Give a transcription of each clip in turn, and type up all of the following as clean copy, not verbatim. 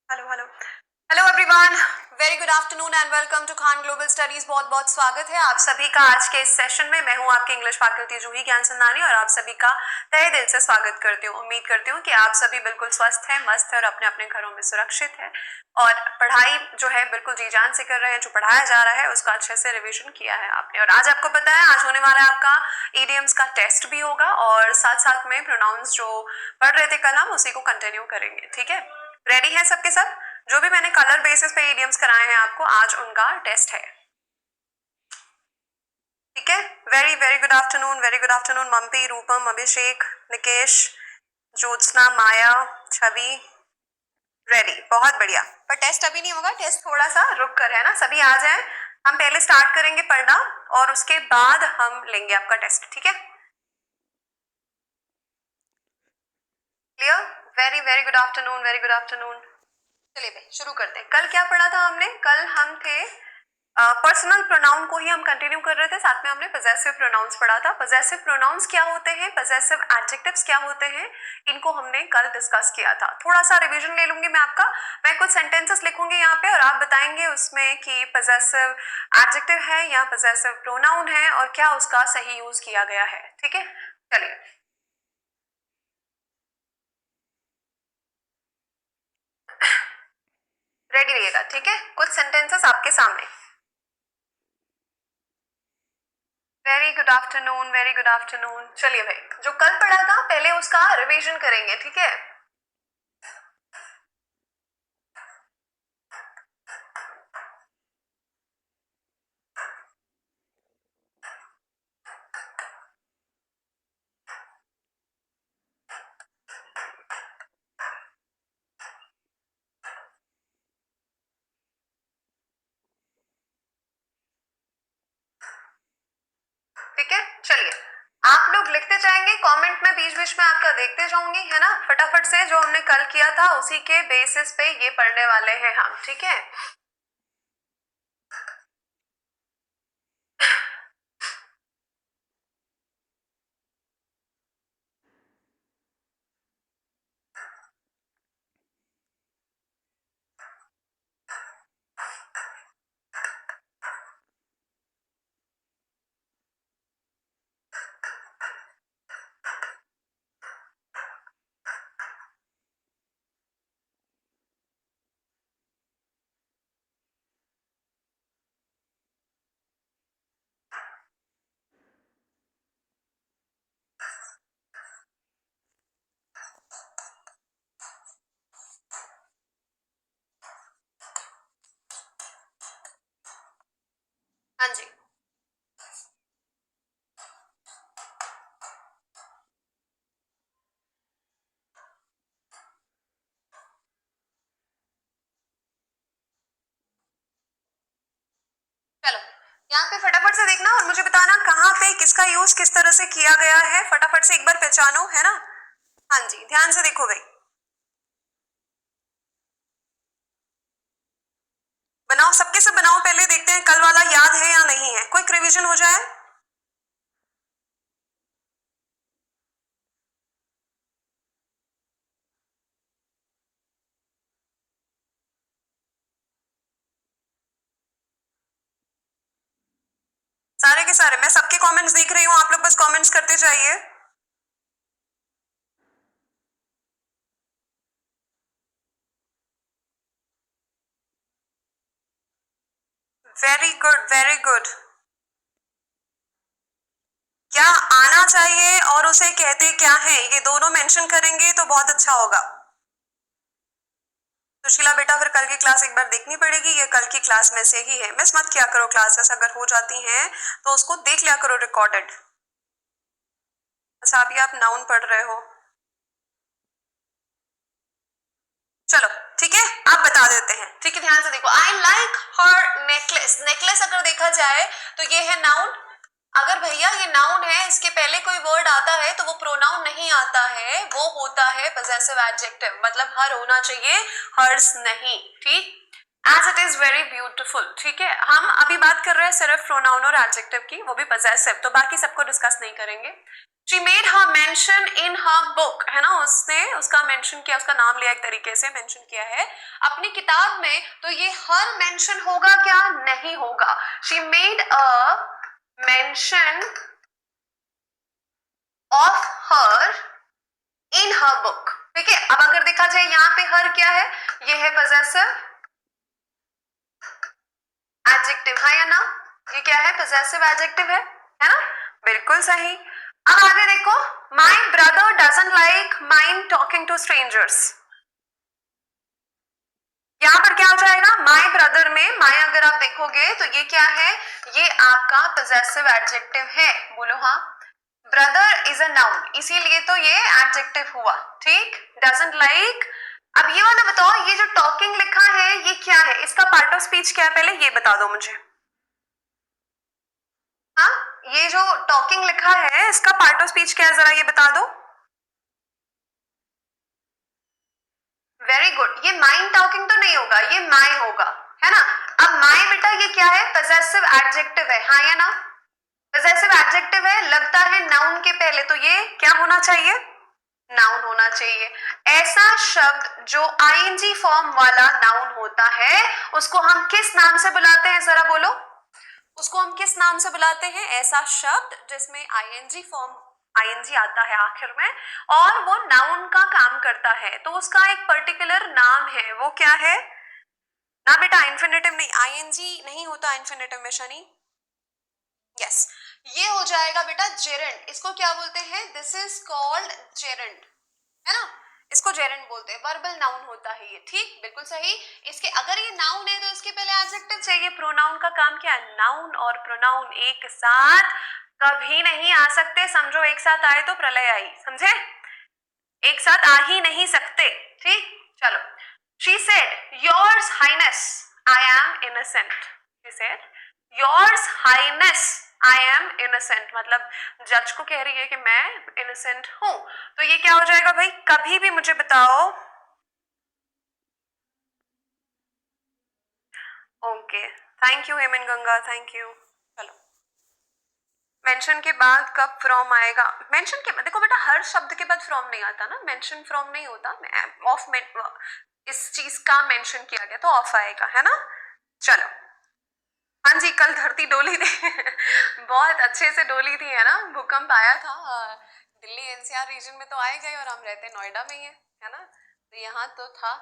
Hello hello hello everyone, very good afternoon and welcome to Khan global studies. बहुत बहुत स्वागत है आप सभी का आज के इस सेशन में। मैं हूं आपकी इंग्लिश फैकल्टी जूही ज्ञानचंदानी और आप सभी का तहे दिल से स्वागत करती हूं। उम्मीद करती हूं कि आप सभी बिल्कुल स्वस्थ हैं, मस्त हैं और अपने अपने घरों में सुरक्षित है और पढ़ाई जो है बिल्कुल जी जान से कर रहे हैं। जो पढ़ाया जा रहा है उसका अच्छे से रिविजन किया है आपने। और आज आपको पता है आज होने वाला है आपका ईडियम्स का टेस्ट भी होगा और साथ साथ में प्रोनाउंस जो पढ़ रहे थे कल हम उसी को कंटिन्यू करेंगे। ठीक है, रेडी है सबके सब? जो भी मैंने कलर बेसिस पे इडियम्स कराए हैं आपको, आज उनका टेस्ट है। ठीक है, very very good afternoon, very good afternoon Mumpi, Rupam, Abhishek, Nikesh, Jyotsna, Maya, Chhavi, ready, बहुत बढ़िया। पर टेस्ट अभी नहीं होगा, टेस्ट थोड़ा सा रुक कर है ना। सभी आ जाएं, हम पहले स्टार्ट करेंगे पढ़ना और उसके बाद हम लेंगे आपका टेस्ट। ठीक है, clear? Very very good afternoon, very good afternoon. चलिए भाई शुरू करते हैं। कल क्या पढ़ा था हमने? कल हम थे पर्सनल प्रोनाउन को ही हम कंटिन्यू कर रहे थे, साथ में हमने पोजेसिव प्रोनाउंस पढ़ा था। पोजेसिव प्रोनाउंस क्या होते हैं, पोजेसिव एडजेक्टिव्स क्या होते हैं, इनको हमने कल डिस्कस किया था। थोड़ा सा रिवीजन ले लूंगी मैं आपका। मैं कुछ सेंटेंसेस लिखूंगी यहाँ पे और आप बताएंगे उसमें कि पोजेसिव एडजेक्टिव है या पोजेसिव प्रोनाउन है और क्या उसका सही यूज किया गया है। ठीक है, चलिए। रेडी रहिएगा, ठीक है? कुछ सेंटेंसेस आपके सामने। Very good afternoon, very good afternoon. चलिए भाई, जो कल पढ़ा था पहले उसका रिवीजन करेंगे। ठीक है, ठीक है। चलिए, आप लोग लिखते जाएंगे कमेंट में, बीच बीच में आपका देखते जाऊंगी, है ना? फटाफट से जो हमने कल किया था उसी के बेसिस पे ये पढ़ने वाले हैं हम। ठीक है, हाँ जी। चलो, यहाँ पे फटाफट से देखना और मुझे बताना कहाँ पे किसका यूज किस तरह से किया गया है। फटाफट से एक बार पहचानो, है ना? हाँ जी, ध्यान से देखो भाई। बनाओ, सबके सब बनाओ, पहले देखते हैं कल वाला याद है या नहीं है। क्विक रिवीजन हो जाए। सारे के सारे, मैं सबके कमेंट्स देख रही हूँ, आप लोग बस कमेंट्स करते जाइए। Very good, very good. क्या आना चाहिए और उसे कहते क्या है, ये दोनों मेंशन करेंगे तो बहुत अच्छा होगा। सुशीला बेटा, फिर कल की क्लास एक बार देखनी पड़ेगी, ये कल की क्लास में से ही है। मिस मत किया करो क्लासेस, अगर हो जाती हैं तो उसको देख लिया करो रिकॉर्डेड। अच्छा, अभी आप नाउन पढ़ रहे हो, चलो ठीक है, आप बता देते हैं। ठीक है, ध्यान से देखो। I like her necklace. Necklace अगर देखा जाए तो ये है नाउन। अगर भैया ये नाउन है, इसके पहले कोई वर्ड आता है तो वो प्रोनाउन नहीं आता है, वो होता है पोजेसिव एडजेक्टिव, मतलब हर होना चाहिए, हर्स नहीं। ठीक, as it is very beautiful. ठीक है, हम अभी बात कर रहे हैं सिर्फ प्रोनाउन और एडजेक्टिव की, वो भी पजेसिव, तो बाकी सबको डिस्कस नहीं करेंगे। She made her mention in her book, है ना, उसने उसका मेंशन किया, उसका नाम लिया, एक तरीके से मेंशन किया है अपनी किताब में। तो ये हर मेंशन होगा क्या? नहीं होगा। She made a mention of her in her book. ठीक है, अब अगर देखा जाए यहाँ पे हर क्या है, ये है पजेसिव एडजेक्टिव, हाँ या ना? ये क्या है? पजेसिव एडजेक्टिव है ना? बिल्कुल सही। अब आगे देखो, my brother doesn't like mind talking to strangers. यहां पर क्या हो जाएगा? माई ब्रदर में माई अगर आप देखोगे तो ये क्या है? ये आपका पजेसिव एडजेक्टिव है। बोलो हाँ। ब्रदर इज अ नाउन, इसीलिए तो ये एडजेक्टिव हुआ। ठीक, डजंट लाइक। अब ये वाला बताओ, ये जो टॉकिंग लिखा है ये क्या है? इसका पार्ट ऑफ स्पीच क्या है, पहले ये बता दो मुझे। हाँ, ये जो टॉकिंग लिखा है इसका पार्ट ऑफ स्पीच क्या है, जरा ये बता दो। वेरी गुड, ये माइंड टॉकिंग तो नहीं होगा, ये माई होगा, है ना? अब माई बेटा ये क्या है? पजेसिव एडजेक्टिव है, हाँ या ना? पजेसिव एडजेक्टिव है, लगता है नाउन के पहले, तो ये क्या होना चाहिए? नाउन होना चाहिए। ऐसा शब्द जो आईएनजी फॉर्म वाला नाउन होता है उसको हम किस नाम से बुलाते हैं, जरा बोलो। उसको हम किस नाम से बुलाते हैं? ऐसा शब्द जिसमें आईएनजी फॉर्म, आईएनजी आता है आखिर में और वो नाउन का काम करता है, तो उसका एक पर्टिकुलर नाम है, वो क्या है ना बेटा? इन्फिनेटिव नहीं, आईएनजी नहीं होता इन्फिनेटिव में शनि। यस, ये हो जाएगा बेटा जेरेंट। इसको क्या बोलते हैं? दिस इज कॉल्ड जेरेंट, है ना? इसको जेरेंट बोलते हैं, वर्बल नाउन होता है ये। ठीक, बिल्कुल सही। इसके अगर ये नाउन है तो इसके पहले एडजेक्टिव चाहिए। प्रोनाउन का काम क्या है? नाउन और प्रोनाउन एक साथ कभी नहीं आ सकते, समझो। एक साथ आए तो प्रलय आई, समझे? एक साथ आ ही नहीं सकते। ठीक, चलो। She said yours highness I am innocent. She said yours highness I am innocent, मतलब जज को कह रही है कि मैं इनोसेंट हूं। तो ये क्या हो जाएगा भाई? कभी भी मुझे बताओ। Okay, thank you Hemanga, thank you. चलो, मेंशन के बाद कब फ्रॉम आएगा? मेंशन के बाद देखो बेटा, हर शब्द के बाद फ्रॉम नहीं आता ना, मेंशन फ्रॉम नहीं होता। ऑफ इस चीज का मेंशन किया गया तो ऑफ आएगा, है ना? चलो, हाँ जी, कल धरती डोली थी बहुत अच्छे से डोली थी, है ना? भूकंप आया था। दिल्ली एनसीआर रीजन में तो आएगा ही, और हम रहते नोएडा में ही है ना? तो यहाँ तो था,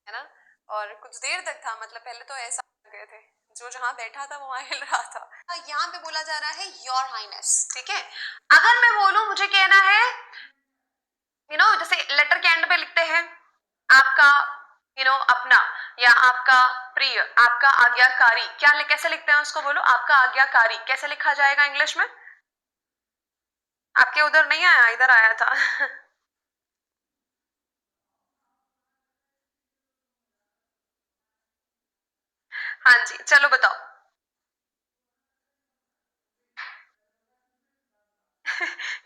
है ना? और कुछ देर तक था, मतलब पहले तो ऐसा गए थे, जो जहां बैठा था वहां हिल रहा था। यहाँ पे बोला जा रहा है योर हाइनेस। ठीक है, अगर मैं बोलूं, मुझे कहना है जैसे लेटर के एंड पे लिखते हैं आपका अपना, या आपका प्रिय, आपका आज्ञाकारी, कैसे लिखते हैं उसको, बोलो। आपका आज्ञाकारी कैसे लिखा जाएगा इंग्लिश में? आपके उधर नहीं आया, इधर आया था हाँ जी, चलो बताओ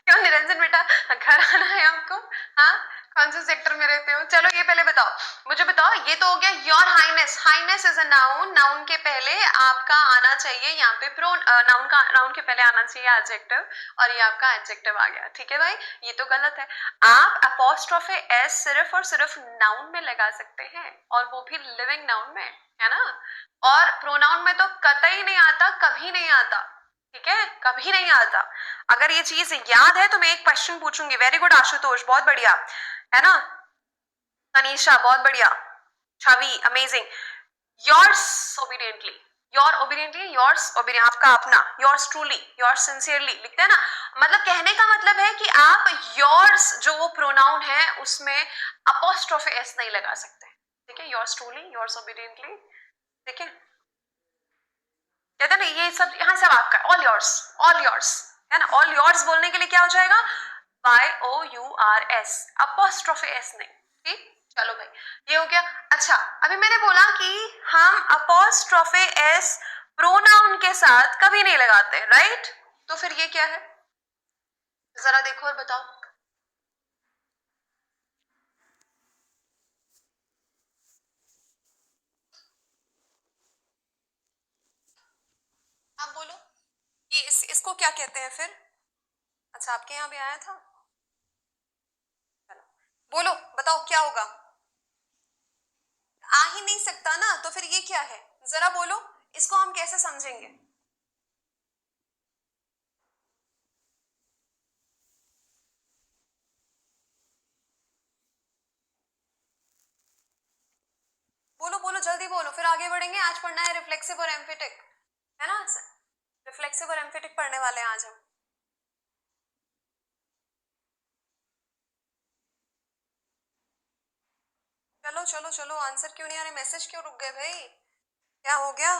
क्यों निरंजन बेटा, घर आना है आपको? हाँ, कौन से सेक्टर में रहते हो? चलो ये पहले बताओ, मुझे बताओ। ये तो हो गया your highness. Highness is a noun, noun के पहले आपका आना चाहिए यहाँ पे नाउन के पहले आना चाहिए एडजेक्टिव, और ये आपका एडजेक्टिव आ गया। ठीक है भाई, ये तो गलत है। आप अपोस्ट्रोफे एस सिर्फ और सिर्फ नाउन में लगा सकते हैं, और वो भी लिविंग नाउन में, है ना? और प्रोनाउन में तो कतई नहीं आता, कभी नहीं आता। ठीक है, कभी नहीं आता। अगर ये चीज याद है तो मैं एक क्वेश्चन पूछूंगी। वेरी गुड आशुतोष, बहुत बढ़िया, है ना? तनीषा, बहुत बढ़िया। Chhavi, amazing. Yours obediently, your obediently, yours obedient, आपका अपना, योर्स ट्रूली, योर्स सिंसियरली लिखते हैं ना। मतलब कहने का मतलब है कि आप योर्स जो वो प्रोनाउन है उसमें अपोस्ट्रोफे एस नहीं लगा सकते। ठीक है, योर्स ट्रूली, योर्स ओबीडियंटली। ठीक है, कहते ना ये सब यहाँ सब आपका, ऑल योर्स, है ना? ऑल योर्स बोलने के लिए क्या हो जाएगा? YOURS, अपोस्ट्रोफे एस नहीं। ठीक, चलो भाई, ये हो गया। अच्छा, अभी मैंने बोला कि हम अपोस्ट्रोफे एस प्रोनाउन के साथ कभी नहीं लगाते, राइट? तो फिर ये क्या है, जरा देखो और बताओ। इसको क्या कहते हैं फिर? अच्छा, आपके यहाँ भी आया था। चलो बोलो, बताओ क्या होगा? आ ही नहीं सकता ना, तो फिर ये क्या है? जरा बोलो, इसको हम कैसे समझेंगे? बोलो बोलो, जल्दी बोलो, फिर आगे बढ़ेंगे। आज पढ़ना है रिफ्लेक्सिव और एम्फेटिक, है ना? रिफ्लेक्सिव और एम्फेटिक पढ़ने वाले हैं आज हम। चलो चलो चलो, आंसर क्यों नहीं आ रहे? मैसेज क्यों रुक गए भाई? क्या हो गया?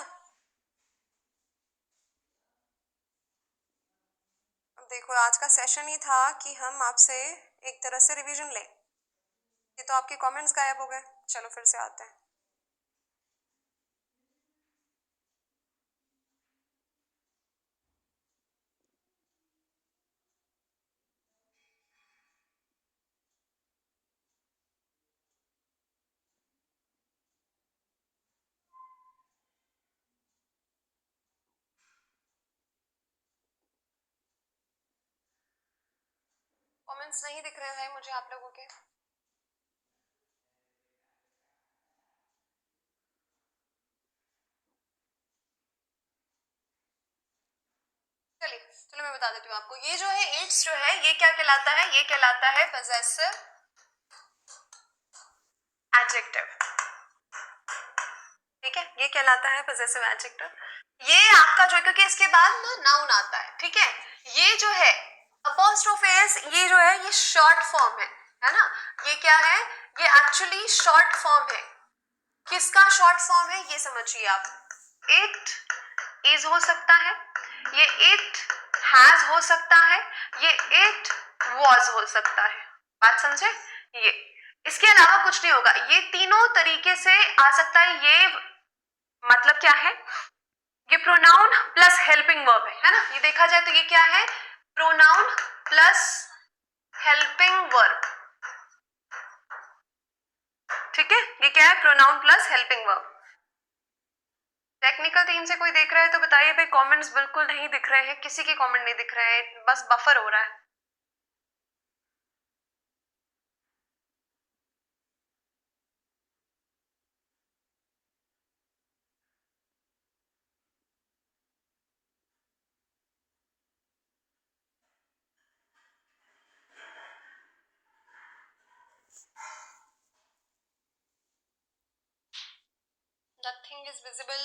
अब देखो, आज का सेशन ही था कि हम आपसे एक तरह से रिवीजन लें। ये तो आपके कमेंट्स गायब हो गए। चलो फिर से आते हैं। कमेंट्स नहीं दिख रहे हैं मुझे आप लोगों के। चलिए चलो, मैं बता देती हूँ आपको। ये जो है इट्स जो है, ये क्या कहलाता है? ये कहलाता है पजेसिव एडजेक्टिव। ठीक है, ये कहलाता है पजेसिव एडजेक्टिव। ये आपका जो है, क्योंकि इसके बाद ना नाउन आता है। ठीक है, ये जो है अपोस्ट्रोफ एस, ये जो है ये शॉर्ट फॉर्म है ना? ये क्या है? ये एक्चुअली शॉर्ट फॉर्म है। किसका शॉर्ट फॉर्म है ये समझिए आप। इट इज हो सकता है, ये इट हैज हो सकता है, ये इट वॉज हो सकता है। बात समझे? ये इसके अलावा कुछ नहीं होगा। ये तीनों तरीके से आ सकता है। ये मतलब क्या है? ये प्रोनाउन प्लस हेल्पिंग वर्ब है ना? ये देखा जाए तो ये क्या है? Pronoun plus helping verb. ठीक है, ये क्या है? Pronoun plus helping verb. Technical team से कोई देख रहा है तो बताइए भाई। कमेंट्स बिल्कुल नहीं दिख रहे हैं, किसी के कमेंट नहीं दिख रहे हैं, बस बफर हो रहा है। Nothing is visible.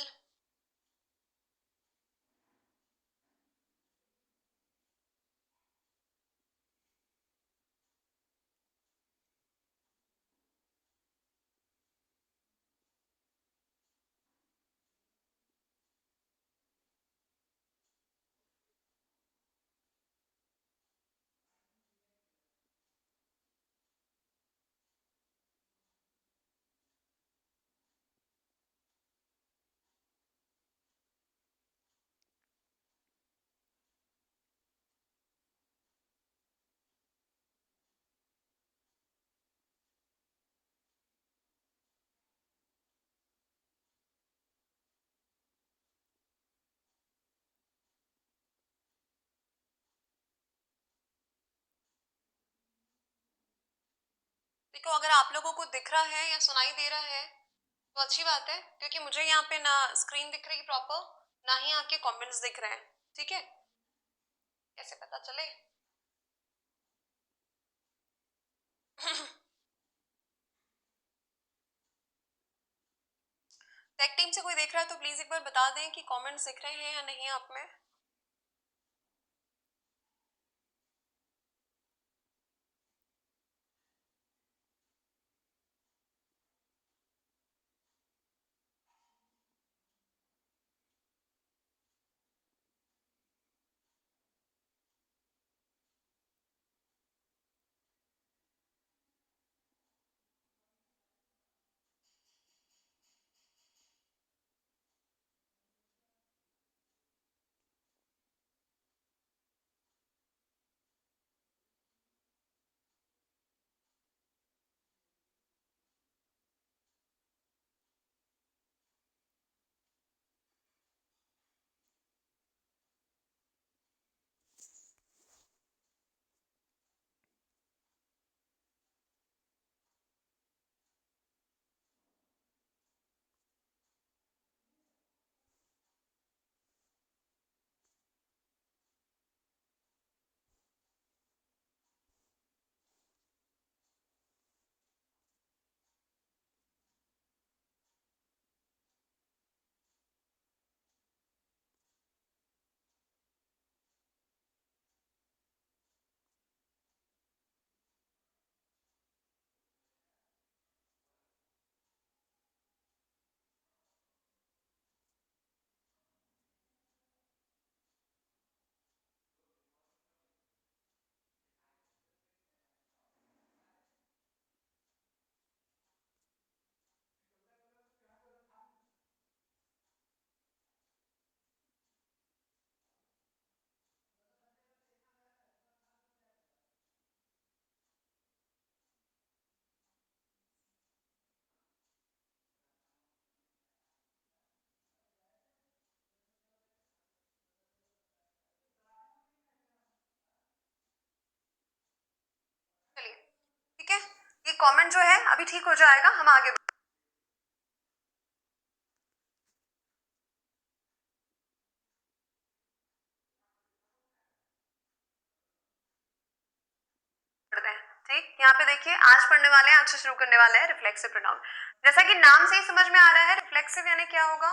देखो, अगर आप लोगों को दिख रहा है या सुनाई दे रहा है तो अच्छी बात है, क्योंकि मुझे यहाँ पे ना स्क्रीन दिख रही प्रॉपर, ना ही आपके कमेंट्स दिख रहे हैं। ठीक है, कैसे पता चले? टेक टीम से कोई देख रहा है तो प्लीज एक बार बता दें कि कमेंट्स दिख रहे हैं या नहीं आप में। कमेंट जो है अभी ठीक हो जाएगा, हम आगे बढ़ते हैं। ठीक, यहाँ पे देखिए आज पढ़ने वाले हैं, आज से शुरू करने वाले हैं रिफ्लेक्सिव प्रोनाउन। जैसा कि नाम से ही समझ में आ रहा है, रिफ्लेक्सिव यानी क्या होगा?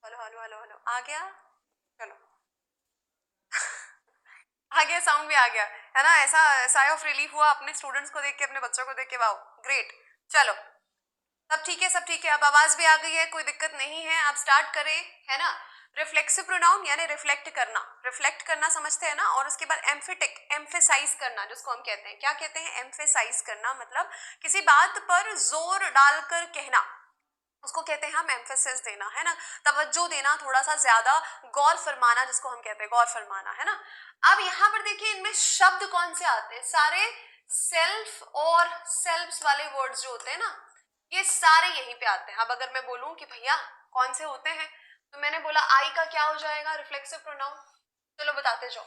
हेलो हेलो हेलो हेलो, आ गया? चलो आ गया, साउंड भी आ गया है ना। ऐसा साइ ऑफ रिलीफ हुआ अपने स्टूडेंट्स को देख के, अपने बच्चों को देख के। Wow, great. चलो, सब ठीक है, सब ठीक है। अब आवाज भी आ गई है, कोई दिक्कत नहीं है। आप स्टार्ट करें, है ना। रिफ्लेक्सिव प्रोनाउन यानी रिफ्लेक्ट करना, रिफ्लेक्ट करना समझते हैं ना। और उसके बाद एम्फेटिक, एम्फेसाइज करना, जिसको हम कहते हैं, क्या कहते हैं? एम्फेसाइज करना, मतलब किसी बात पर जोर डालकर कहना, उसको कहते हैं हम एम्फेसिस देना, है ना। तवज्जो देना, थोड़ा सा ज्यादा गौर फरमाना, जिसको हम कहते हैं गौर फरमाना, है ना। अब यहाँ पर देखिए, इनमें शब्द कौन से आते हैं? सारे सेल्फ और सेल्फ्स वाले वर्ड्स जो होते हैं ना, ये सारे यहीं पे आते हैं। अब अगर मैं बोलूं कि भैया कौन से होते हैं, तो मैंने बोला आई का क्या हो जाएगा? Reflexive pronoun. चलो बताते जाओ,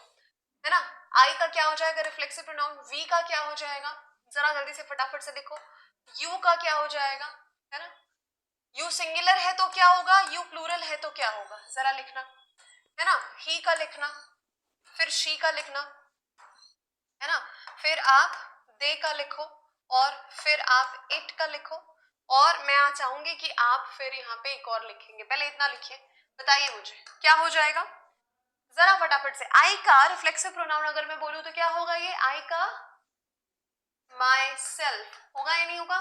है ना। आई का क्या हो जाएगा? Reflexive pronoun. वी का क्या हो जाएगा? जरा जल्दी से फटाफट से देखो। यू का क्या हो जाएगा? है ना। यू सिंगुलर है तो क्या होगा? यू प्लूरल है तो क्या होगा? जरा लिखना, है ना। ही का लिखना, फिर शी का लिखना, है ना। फिर आप दे का लिखो, और फिर आप इट का लिखो। और मैं चाहूंगी कि आप फिर यहाँ पे एक और लिखेंगे। पहले इतना लिखिए, बताइए मुझे क्या हो जाएगा जरा फटाफट से। आई का रिफ्लेक्सिव प्रोनाउन अगर मैं बोलूं तो क्या होगा? ये आई का माई सेल्फ होगा या नहीं होगा?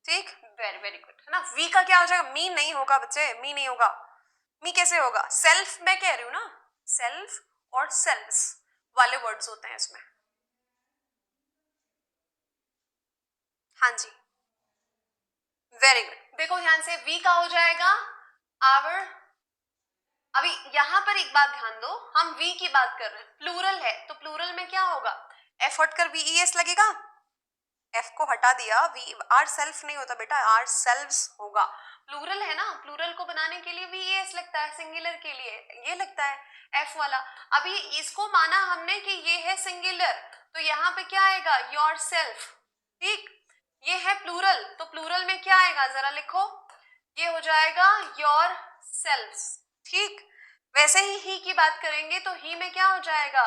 ठीक, वेरी वेरी गुड, है ना। वी का क्या हो जाएगा? मी नहीं होगा बच्चे, मी नहीं होगा। मी कैसे होगा? सेल्फ मैं कह रही हूं ना, सेल्फ और सेल्फ्स वाले वर्ड्स होते हैं इसमें। हाँ जी, वेरी गुड। देखो ध्यान से, वी का हो जाएगा आवर। अभी यहां पर एक बात ध्यान दो, हम वी की बात कर रहे हैं, प्लूरल है, तो प्लूरल में क्या होगा? एफ हटकर वीईएस लगेगा। एफ को हटा दिया, वी आर सेल्फ नहीं होता बेटा, आर सेल्व्स होगा। प्लूरल है ना, प्लूरल को बनाने के लिए वीएस लगता है, सिंगुलर के लिए ये लगता है एफ वाला। अभी इसको माना हमने कि ये है सिंगुलर, तो यहाँ पे क्या आएगा? Your self. ठीक, ये है प्लूरल, तो प्लूरल में क्या आएगा? जरा लिखो, ये हो जाएगा योर सेल्फ्स। ठीक, वैसे ही की बात करेंगे तो ही में क्या हो जाएगा?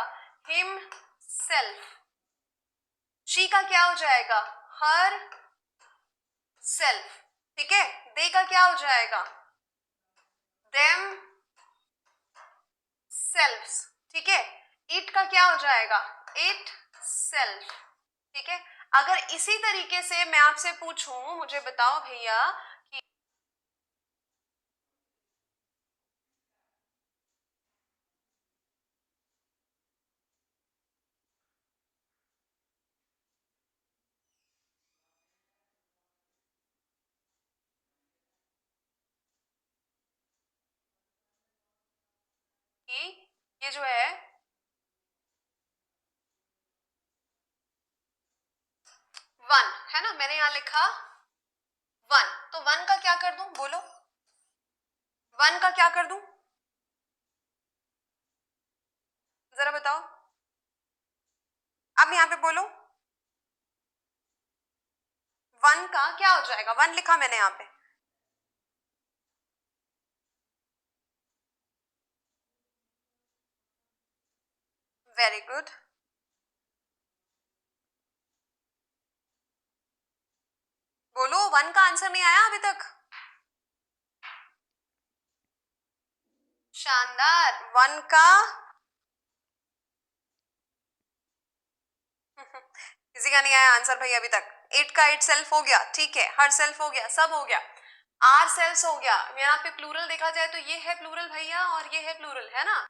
Him self. शी का क्या हो जाएगा? Herself. ठीक है, दे का क्या हो जाएगा? Themselves. ठीक है, इट का क्या हो जाएगा, इट सेल्फ। ठीक है, अगर इसी तरीके से मैं आपसे पूछूं, मुझे बताओ भैया कि ये जो है वन है ना, मैंने यहां लिखा वन, तो वन का क्या कर दूं, बोलो, वन का क्या कर दूं, जरा बताओ, अब यहां पे बोलो, वन का क्या हो जाएगा, वन लिखा मैंने यहां पे, वेरी गुड, बोलो, वन का आंसर नहीं आया अभी तक, शानदार, वन का किसी का नहीं आया आंसर भाई अभी तक, एट का एट सेल्फ हो गया, ठीक है, हर सेल्फ हो गया, सब हो गया, आर सेल्स हो गया, यहाँ पे प्लूरल देखा जाए तो ये है प्लूरल भैया और ये है प्लूरल, है ना,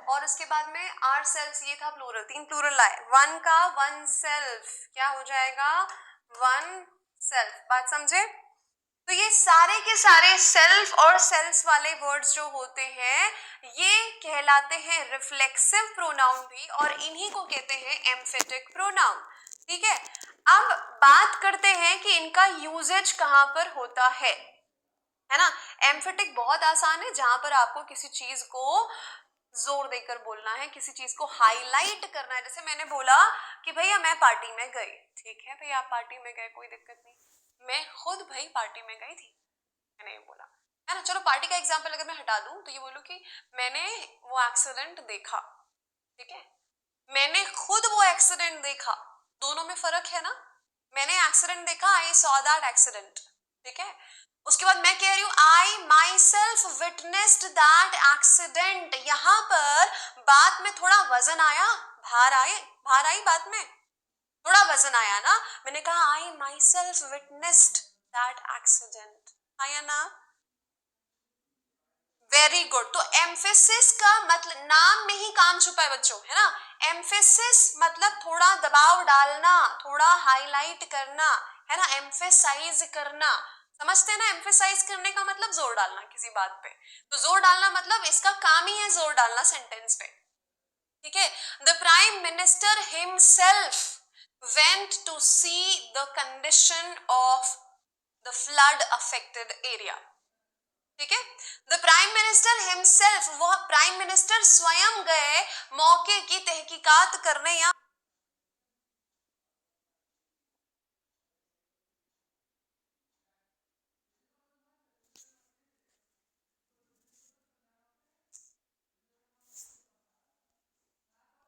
और उसके बाद में आर सेल्स, ये था प्लूरल, तीन प्लूरल लाए, वन का वन सेल्फ क्या हो जाएगा, वन सेल्फ, बात समझे, तो ये सारे के सारे सेल्फ और सेल्स वाले वर्ड्स जो होते हैं ये कहलाते हैं रिफ्लेक्सिव प्रोनाउन भी, और इन्हीं को कहते हैं एम्फेटिक प्रोनाउन। ठीक है, अब बात करते हैं कि इनका यूजेज कहां पर होता है ना, एम्फेटिक बहुत आसान है, जहां पर आपको किसी चीज को जोर देकर बोलना है, किसी चीज को हाईलाइट करना है, जैसे मैंने बोला कि भैया मैं पार्टी में गई, ठीक है भैया आप पार्टी में गए, कोई दिक्कत नहीं, मैं खुद भाई पार्टी में गई थी, मैंने ये बोला, है ना, चलो पार्टी का एग्जाम्पल अगर मैं हटा दूं तो ये बोलूं कि मैंने वो एक्सीडेंट देखा, ठीक है, मैंने खुद वो एक्सीडेंट देखा, दोनों में फर्क है ना, मैंने एक्सीडेंट देखा, आई सॉ दैट एक्सीडेंट, ठीक है, उसके बाद मैं कह रही हूं I myself witnessed that accident, यहां पर बात में थोड़ा वजन आया, भार आई बात में, थोड़ा वजन आया ना, मैंने कहा I myself witnessed that accident, आया ना, वेरी गुड, तो एम्फेसिस का मतलब नाम में ही काम छुपा है बच्चों, है ना, एम्फेसिस मतलब थोड़ा दबाव डालना, थोड़ा हाईलाइट करना, है ना, एम्फेसाइज करना, समझते हैं ना, एम्फेसाइज करने का मतलब जोर डालना किसी बात पे, तो जोर डालना मतलब इसका काम ही है जोर डालना सेंटेंस पे, ठीक है, the prime minister himself went to see the condition of the flood affected area, ठीक है, द प्राइम मिनिस्टर हिमसेल्फ, वह प्राइम मिनिस्टर स्वयं गए मौके की तहकीकात करने या